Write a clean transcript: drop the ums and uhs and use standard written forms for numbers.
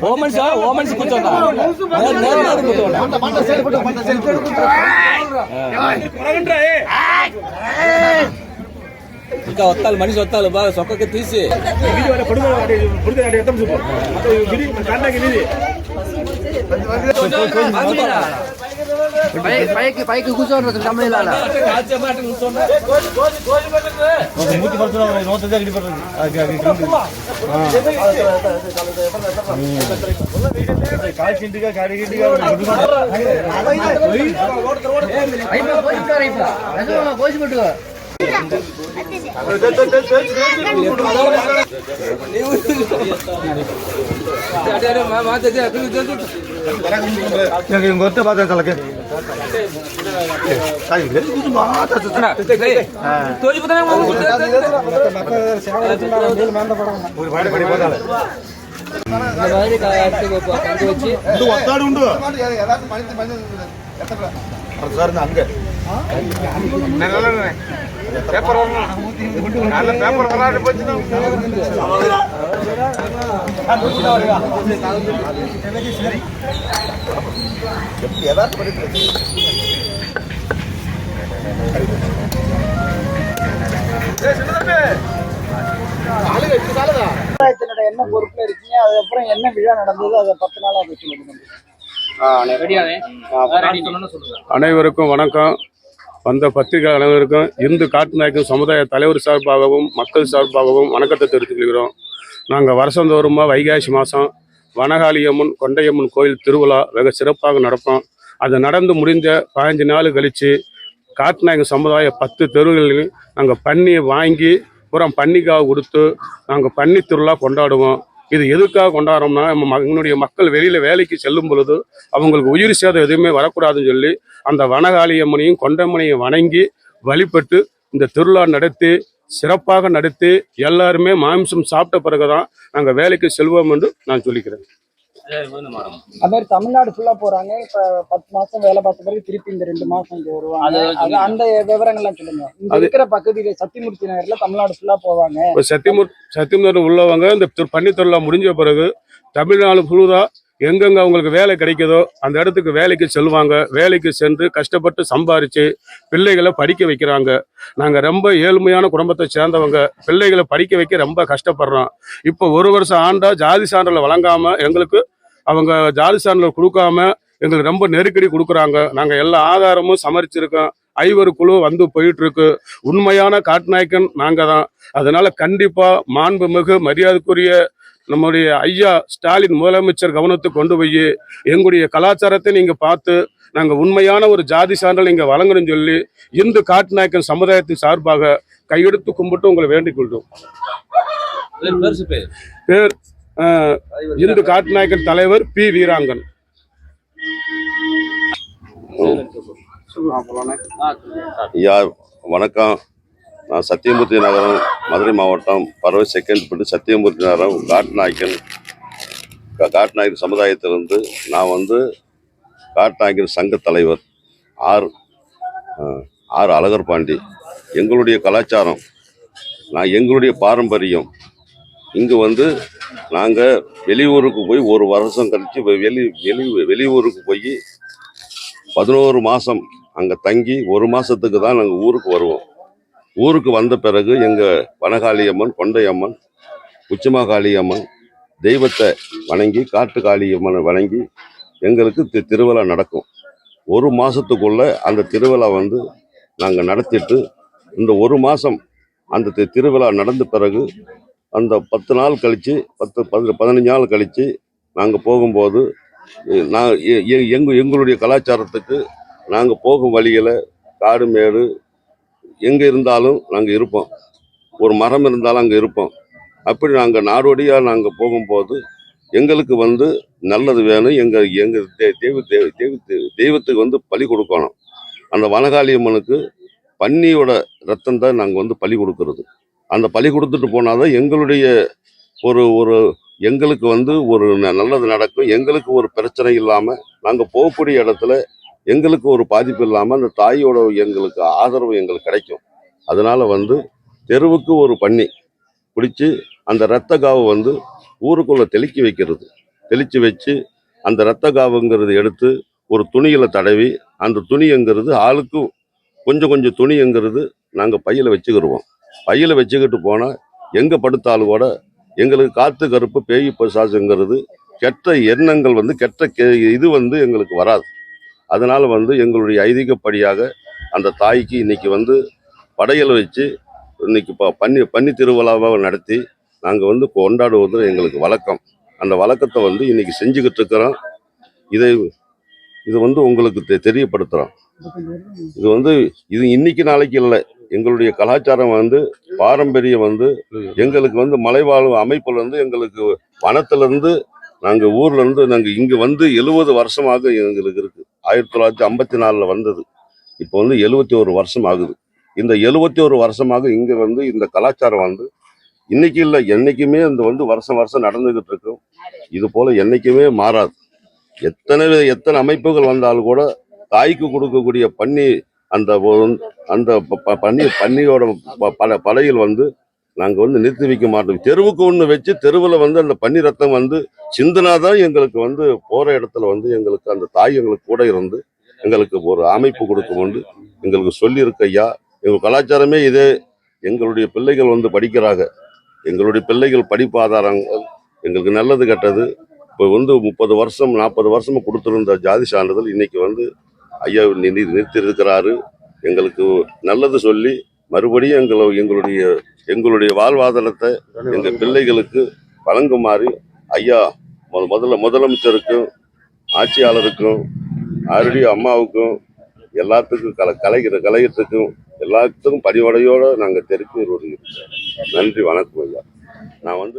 ఓమన్స్ కూర్చోండి ఇంకా వత్తాలి మనిషి వత్తాలి బాగా సొక్కకి తీసి పైకి కూర్చోండి కాల్చింటిగా కడిగింటిగా కోసిపెట్టుకో ಗೊತ್ತ ಬಾತ ತಲಕೆ వస్తాడు ఉండు సార్ అంగే పేపర్ పేపర్ என்ன பொறுப்புல இருக்கீங்க, அதுக்கப்புறம் என்ன விழா நடந்தது, அதை 10 நாளா அனைவருக்கும் வணக்கம். வந்த பத்திரிகை அனைவருக்கும் இந்து காட்டுநாயக்கன் சமுதாய தலைவர் சார்பாகவும் மக்கள் சார்பாகவும் வணக்கத்தை தெரிவித்துக் கொள்கிறோம். நாங்கள் வருஷந்தோறுமா வைகாசி மாதம் வனகாளியம்மன் கொண்டையம்மன் கோயில் திருவிழா வெகு சிறப்பாக நடப்போம். அது நடந்து முடிஞ்ச 15 நாள் கழித்து காட்டுநாயக்கன் சமுதாய 10 தெருவுகளில் நாங்கள் பன்னியை வாங்கி புறம் பன்னிக்காக கொடுத்து நாங்கள் பன்னி திருவிழா கொண்டாடுவோம். இது எதுக்காக கொண்டாடுறோம்னா, எங்களுடைய மக்கள் வெளியில் வேலைக்கு செல்லும் பொழுது அவங்களுக்கு உயிர் சேதம் எதுவுமே வரக்கூடாதுன்னு சொல்லி அந்த வனகாளியம்மனையும் கொண்டம்மனையும் வணங்கி வழிபட்டு இந்த திருவிழா நடத்தி சிறப்பாக நடத்தி எல்லாருமே மாமிசம் சாப்பிட்ட பிறகுதான் நாங்கள் வேலைக்கு செல்வோம் என்று நான் சொல்லிக்கிறேன். அது மாதிரி தமிழ்நாடு ஃபுல்லா போறாங்க. இப்ப 10 மாசம் வேலை பார்த்த பிறகு திருப்பி இந்த 2 மாசம் இங்க வருவாங்க. அந்த விவரங்கள்லாம் சொல்லுங்க. இங்க இருக்கிற பகுதியில சத்தியமூர்த்தி நகர்ல தமிழ்நாடு ஃபுல்லா போவாங்க. சத்தியமூர்த்தி உள்ளவங்க இந்த பன்னி திருவிழா முடிஞ்ச பிறகு தமிழ்நாடு ஃபுல்லா எங்கெங்க அவங்களுக்கு வேலை கிடைக்குதோ அந்த இடத்துக்கு வேலைக்கு செல்வாங்க. வேலைக்கு சென்று கஷ்டப்பட்டு சம்பாரிச்சு பிள்ளைகளை படிக்க வைக்கிறாங்க. நாங்கள் ரொம்ப ஏழ்மையான குடும்பத்தை சேர்ந்தவங்க, பிள்ளைகளை படிக்க வைக்க ரொம்ப கஷ்டப்படுறோம். இப்போ 1 வருஷம் ஆண்டா ஜாதி சான்றிதழ் வழங்காம எங்களுக்கு அவங்க ஜாதி சான்றிதழ் கொடுக்காம எங்களுக்கு ரொம்ப நெருக்கடி கொடுக்குறாங்க. நாங்கள் எல்லா ஆதாரமும் சமரிச்சிருக்கோம். 5 குழு வந்து போயிட்டு இருக்கு. உண்மையான காட்டுநாயக்கன் நாங்கள் தான். அதனால கண்டிப்பா மாண்புமிகு மரியாதைக்குரிய நம்முடைய ஐயா ஸ்டாலின் முதலமைச்சர் கவனத்துக்கு கொண்டு போய் எங்களுடைய கலாச்சாரத்தை நீங்க பார்த்து நாங்க உண்மையான ஒரு ஜாதி சான்றிதழ் நீங்க வழங்கணும்னு சொல்லி இந்து காட்டுநாயக்கன் சமுதாயத்தின் சார்பாக கையெடுத்து கும்பிட்டு உங்களை வேண்டிக் கொள்றோம். பேர் இந்து காட்டுநாயக்கன் தலைவர் பி வீராங்கன். வணக்கம். நான் சத்தியமூர்த்தி நகரம், மதுரை மாவட்டம், பறவை செகண்ட் சத்தியமூர்த்தி நகரம் காட்டுநாயக்கன் சமுதாயத்திலிருந்து நான் காட்டுநாயக்கன் சங்க தலைவர் ஆர் அழகர் பாண்டி. எங்களுடைய கலாச்சாரம், எங்களுடைய பாரம்பரியம். இங்கு நாங்கள் வெளியூருக்கு போய் 1 வருஷம் கழித்து வெளியூருக்கு போய் 11 மாதம் அங்கே தங்கி 1 மாதத்துக்கு தான் நாங்கள் ஊருக்கு வருவோம். ஊருக்கு வந்த பிறகு எங்கள் வனகாளியம்மன், கொண்டையம்மன், உச்சிமாகாளியம்மன் தெய்வத்தை வணங்கி காட்டு காளியம்மனை வணங்கி எங்களுக்கு திருவிழா நடக்கும். 1 மாதத்துக்குள்ள அந்த திருவிழா நாங்கள் நடத்திட்டு இந்த 1 மாதம் அந்த திருவிழா நடந்த பிறகு அந்த 10 நாள் கழித்து 15 நாள் கழித்து நாங்கள் போகும்போது எங்களுடைய கலாச்சாரத்துக்கு நாங்கள் போகும் வழியில் காடு மேடு எங்கே இருந்தாலும் நாங்கள் இருப்போம். ஒரு மரம் இருந்தாலும் அங்கே இருப்போம். அப்படி நாங்கள் நாடோடியாக நாங்கள் போகும்போது எங்களுக்கு நல்லது வேணும். எங்கள் தெய்வத்துக்கு பலி கொடுக்கணும். அந்த வனகாளியம்மனுக்கு பன்னியோட ரத்தம் தான் நாங்கள் பலி கொடுக்கறது. அந்த பலி கொடுத்துட்டு போனாதான் எங்களுடைய எங்களுக்கு ஒரு நல்லது நடக்கும். எங்களுக்கு ஒரு பிரச்சனை இல்லாமல் நாங்கள் போகக்கூடிய இடத்துல எங்களுக்கு ஒரு பாதிப்பு இல்லாமல் அந்த தாயோட எங்களுக்கு ஆதரவு எங்களுக்கு கிடைக்கும். அதனால வந்து தெருவுக்கு ஒரு பண்ணி பிடிச்சி அந்த இரத்த காவை வந்து ஊருக்குள்ள தெளிச்சு வச்சு அந்த இரத்த காவுங்கிறது எடுத்து ஒரு துணியில தடவி அந்த துணிங்கிறது ஆளுக்கு கொஞ்சம் கொஞ்சம் துணிங்கிறது நாங்கள் பையில வச்சுக்கிடுவோம். பையில வச்சுக்கிட்டு போனால் எங்கே படுத்தாலும் கூட எங்களுக்கு காத்து கருப்பு பேய் பிசாசுங்கிறது கெட்ட எண்ணங்கள் வந்து இது வந்து எங்களுக்கு வராது. அதனால வந்து எங்களுடைய ஐதீகப்படியாக அந்த தாய்க்கு இன்னைக்கு வந்து படையல் வச்சு இன்னைக்கு பன்னி திருவிழாவை நடத்தி நாங்கள் வந்து கொண்டாடுவது எங்களுக்கு வழக்கம். அந்த வழக்கத்தை வந்து இன்னைக்கு செஞ்சுக்கிட்டு இருக்கிறோம். இது வந்து உங்களுக்கு தெரியப்படுத்துகிறோம். இது இன்னைக்கு நாளைக்கு இல்லை. எங்களுடைய கலாச்சாரம் வந்து பாரம்பரியம் வந்து எங்களுக்கு வந்து மலைவாழ் அமைப்புல இருந்து எங்களுக்கு வனத்திலிருந்து நாங்கள் ஊர்ல இருந்து நாங்கள் இங்க வந்து 70 வருஷமாக எங்களுக்கு இருக்கு. 1954 வந்தது. இப்போ வந்து 71 வருஷம் ஆகுது. இந்த 71 வருஷமாக இங்க வந்து இந்த கலாச்சாரம் வந்து இன்னைக்கு இல்லை, என்னைக்குமே அந்த வந்து வருஷம் நடந்துகிட்டு இருக்கும். இது போல என்னைக்குமே மாறாது. எத்தனை அமைப்புகள் வந்தாலும் கூட தாய்க்கு கொடுக்கக்கூடிய பன்னி அந்த பன்னியோட படையில் வந்து நாங்கள் வந்து நிறுத்தி வைக்க மாட்டோம். தெருவுக்கு ஒன்று வச்சு தெருவில் வந்து அந்த பன்னி ரத்தம் வந்து சிந்தனாதான் எங்களுக்கு வந்து போற இடத்துல வந்து எங்களுக்கு அந்த தாய் எங்களுக்கு கூட இருந்து எங்களுக்கு ஒரு அமைப்பு கொடுக்கும் எங்களுக்கு சொல்லியிருக்க ஐயா. எங்கள் கலாச்சாரமே இதே. எங்களுடைய பிள்ளைகள் வந்து படிக்கிறாங்க. எங்களுடைய பிள்ளைகள் படிப்பு ஆதாரங்கள் எங்களுக்கு நல்லது கெட்டது இப்போ வந்து 30 வருஷம் 40 வருஷமா கொடுத்துருந்த ஜாதி சான்றிதழ் இன்னைக்கு வந்து ஐயா நிறுத்தி இருக்கிறாரு. எங்களுக்கு நல்லது சொல்லி மறுபடியும் எங்களுடைய வாழ்வாதாரத்தை எங்கள் பிள்ளைகளுக்கு வழங்குமாறு ஐயா முதலமைச்சருக்கும் ஆட்சியாளருக்கும் ஆருடைய அம்மாவுக்கும் எல்லாத்துக்கும் கலைஞத்துக்கும் எல்லாத்துக்கும் பணிவடையோடு நாங்கள் தெரிவித்து வருகிறோம். நன்றி, வணக்கம் ஐயா. நான் வந்து